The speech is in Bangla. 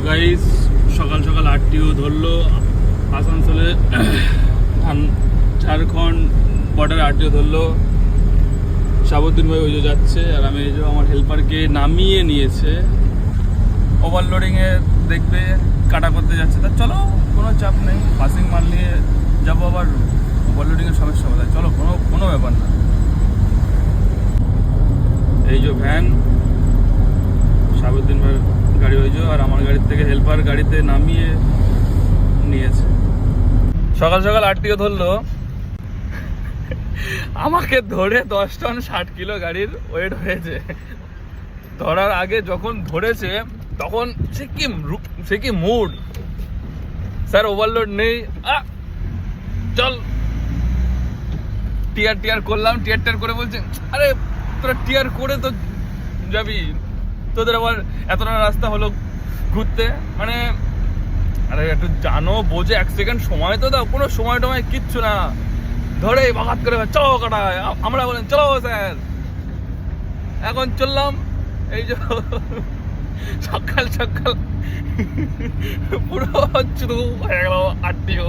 গাইস সকাল সকাল আরটিও ধরলো আসানসোলে ঝাড়খণ্ড বর্ডার আরটিও ধরলো। শাহাবুদ্দিন ভাই ওই যে যাচ্ছে আর আমি এই যে আমার হেল্পারকে নামিয়ে নিয়েছে। ওভারলোডিংয়ে দেখবে কাটা করতে যাচ্ছে, তা চলো কোনো চাপ নেই, পাসিং মাল নিয়ে যাবো, আবার ওভারলোডিংয়ের সমস্যা হবে, চলো কোনো ব্যাপার না। এই যে ভ্যান শাহাবুদ্দিন ভাইয়ের গাড়ি হয়েছে আর আমার গাড়ির থেকে হেল্পার গাড়িতে নামিয়ে নিয়েছে। সকাল সকাল আরটিও ধরলো, আমাকে ধরে 10 টন 60 কিলো গাড়ির ওয়েট হয়েছে। ধরার আগে যখন ধরেছে তখন সে কি মুড, স্যার ওভারলোড নেই, চল টিয়ার করলাম। টিয়ার করে বলছে আরে তোরা টিয়ার করে তো যাবি, তোদের আবার এতটা রাস্তা হলো ঘুরতে, মানে আরে একটু জানো বোঝে, 1 সেকেন্ড সময় তো দাও, কোনো সময় টময় কিচ্ছু না, ধরে বাঘাত করে চলো কাটায়। আমরা বলেন চলো স্যার, এখন চললাম। এই যে সকাল সকাল পুরো শুরু হয়ে গেল আরটিও।